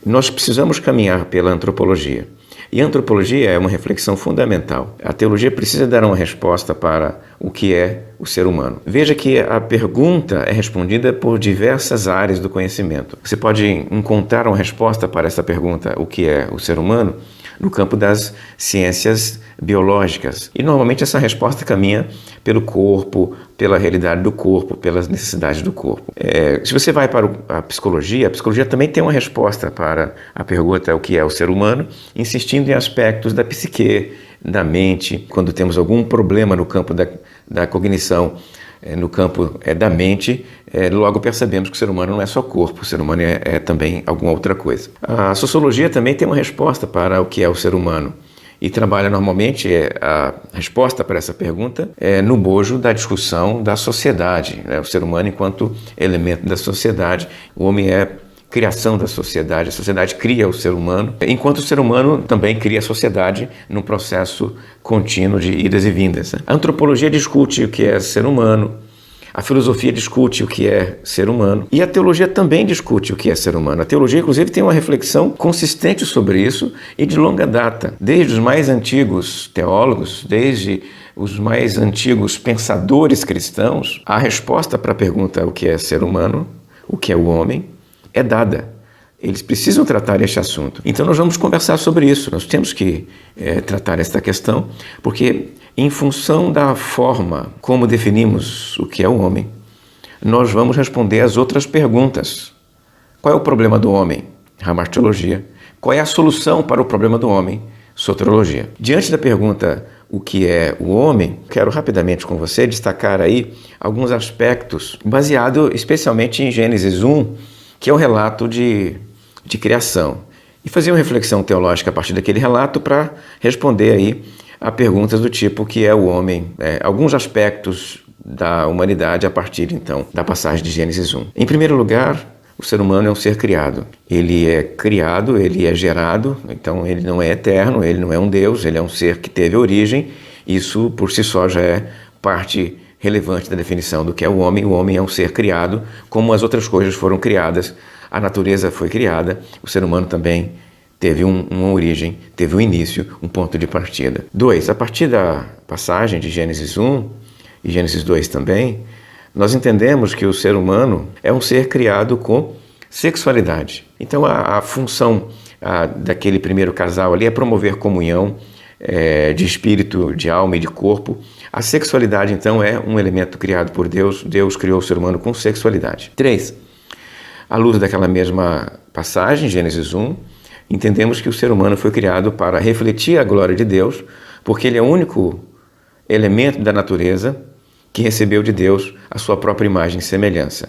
Nós precisamos caminhar pela antropologia. E a antropologia é uma reflexão fundamental. A teologia precisa dar uma resposta para o que é o ser humano. Veja que a pergunta é respondida por diversas áreas do conhecimento. Você pode encontrar uma resposta para essa pergunta, o que é o ser humano, no campo das ciências biológicas. E normalmente essa resposta caminha pelo corpo, pela realidade do corpo, pelas necessidades do corpo. Se você vai para a psicologia também tem uma resposta para a pergunta o que é o ser humano, insistindo em aspectos da psique, da mente. Quando temos algum problema no campo da cognição, no campo da mente, logo percebemos que o ser humano não é só corpo, o ser humano é também alguma outra coisa. A sociologia também tem uma resposta para o que é o ser humano e trabalha normalmente a resposta para essa pergunta no bojo da discussão da sociedade, né? O ser humano enquanto elemento da sociedade, o homem é criação da sociedade, a sociedade cria o ser humano, enquanto o ser humano também cria a sociedade num processo contínuo de idas e vindas. A antropologia discute o que é ser humano, a filosofia discute o que é ser humano e a teologia também discute o que é ser humano. A teologia, inclusive, tem uma reflexão consistente sobre isso e de longa data. Desde os mais antigos teólogos, desde os mais antigos pensadores cristãos, a resposta para a pergunta o que é ser humano, o que é o homem, é dada. Eles precisam tratar este assunto. Então nós vamos conversar sobre isso. Nós temos que tratar esta questão, porque em função da forma como definimos o que é o homem, nós vamos responder as outras perguntas. Qual é o problema do homem? Hamartiologia. Qual é a solução para o problema do homem? Soteriologia. Diante da pergunta o que é o homem, quero rapidamente com você destacar aí alguns aspectos baseado especialmente em Gênesis 1, que é o relato de criação, e fazer uma reflexão teológica a partir daquele relato para responder aí a perguntas do tipo o que é o homem, alguns aspectos da humanidade a partir então da passagem de Gênesis 1. Em primeiro lugar, o ser humano é um ser criado. Ele é criado, ele é gerado, então ele não é eterno, ele não é um Deus, ele é um ser que teve origem. Isso por si só já é parte relevante da definição do que é o homem. O homem é um ser criado, como as outras coisas foram criadas. A natureza foi criada, o ser humano também teve uma origem, teve um início, um ponto de partida. 2. A partir da passagem de Gênesis 1 e Gênesis 2 também, nós entendemos que o ser humano é um ser criado com sexualidade. Então a função daquele primeiro casal ali é promover comunhão de espírito, de alma e de corpo. A sexualidade, então, é um elemento criado por Deus. Deus criou o ser humano com sexualidade. 3. À luz daquela mesma passagem, Gênesis 1, entendemos que o ser humano foi criado para refletir a glória de Deus, porque ele é o único elemento da natureza que recebeu de Deus a sua própria imagem e semelhança.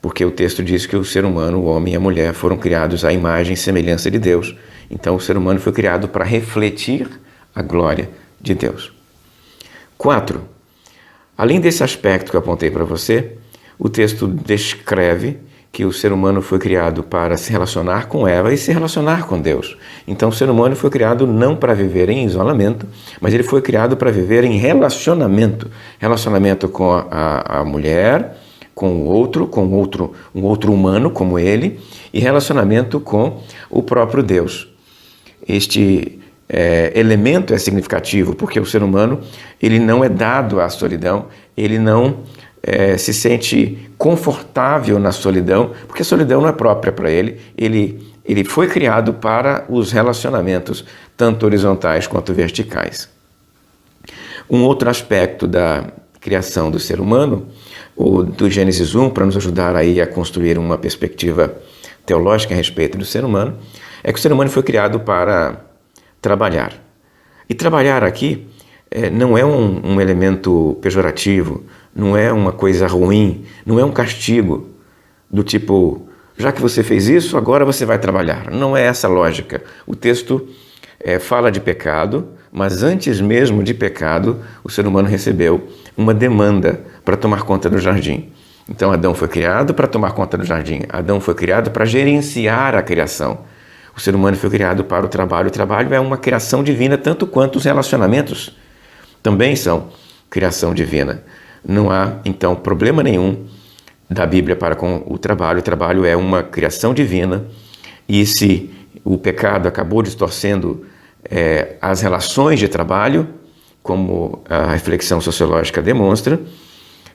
Porque o texto diz que o ser humano, o homem e a mulher, foram criados à imagem e semelhança de Deus. Então o ser humano foi criado para refletir a glória de Deus. 4. Além desse aspecto que eu apontei para você, o texto descreve que o ser humano foi criado para se relacionar com Eva e se relacionar com Deus. Então o ser humano foi criado não para viver em isolamento, mas ele foi criado para viver em relacionamento. Relacionamento com a mulher, com um outro humano como ele, e relacionamento com o próprio Deus. Este elemento é significativo porque o ser humano ele não é dado à solidão, ele não se sente confortável na solidão, porque a solidão não é própria para ele. Ele foi criado para os relacionamentos, tanto horizontais quanto verticais. Um outro aspecto da criação do ser humano, ou do Gênesis 1, para nos ajudar aí a construir uma perspectiva teológica a respeito do ser humano, é que o ser humano foi criado para trabalhar. E trabalhar aqui não é um elemento pejorativo, não é uma coisa ruim, não é um castigo do tipo, já que você fez isso, agora você vai trabalhar. Não é essa a lógica. O texto fala de pecado, mas antes mesmo de pecado, o ser humano recebeu uma demanda para tomar conta do jardim. Então Adão foi criado para tomar conta do jardim. Adão foi criado para gerenciar a criação. O ser humano foi criado para o trabalho. O trabalho é uma criação divina, tanto quanto os relacionamentos também são criação divina. Não há, então, problema nenhum da Bíblia para com o trabalho. O trabalho é uma criação divina E se o pecado acabou distorcendo as relações de trabalho, como a reflexão sociológica demonstra,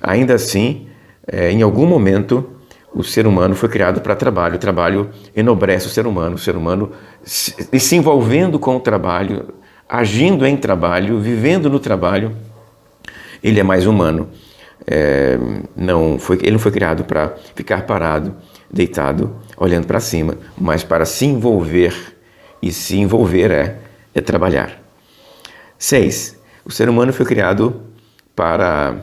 ainda assim, em algum momento, o ser humano foi criado para trabalho. O trabalho enobrece o ser humano se envolvendo com o trabalho, agindo em trabalho, vivendo no trabalho, ele é mais humano. Ele não foi criado para ficar parado, deitado, olhando para cima, mas para se envolver, e se envolver é trabalhar. 6. O ser humano foi criado para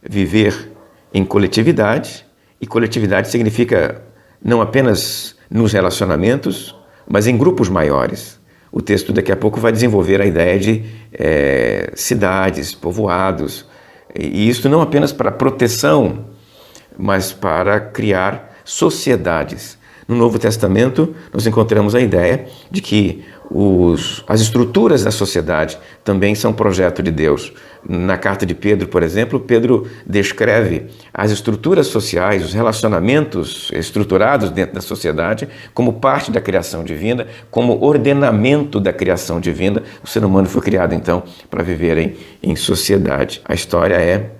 viver em coletividade, e coletividade significa não apenas nos relacionamentos, mas em grupos maiores. O texto daqui a pouco vai desenvolver a ideia de cidades, povoados, e isso não apenas para proteção, mas para criar sociedades. No Novo Testamento, nós encontramos a ideia de que as estruturas da sociedade também são projeto de Deus. Na carta de Pedro, por exemplo, Pedro descreve as estruturas sociais, os relacionamentos estruturados dentro da sociedade como parte da criação divina, como ordenamento da criação divina. O ser humano foi criado, então, para viver em sociedade. A história é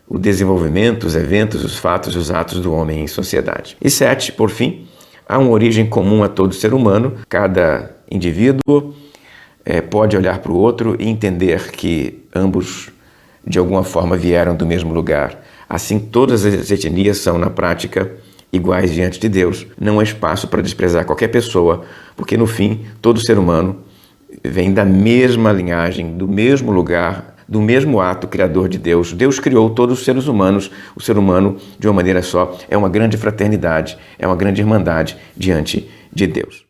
o desenvolvimento, os eventos, os fatos e os atos do homem em sociedade. E 7, por fim, há uma origem comum a todo ser humano. Cada indivíduo pode olhar para o outro e entender que ambos, de alguma forma, vieram do mesmo lugar. Assim, todas as etnias são, na prática, iguais diante de Deus. Não há espaço para desprezar qualquer pessoa, porque, no fim, todo ser humano vem da mesma linhagem, do mesmo lugar, do mesmo ato criador de Deus. Deus criou todos os seres humanos. O ser humano, de uma maneira só, é uma grande fraternidade, é uma grande irmandade diante de Deus.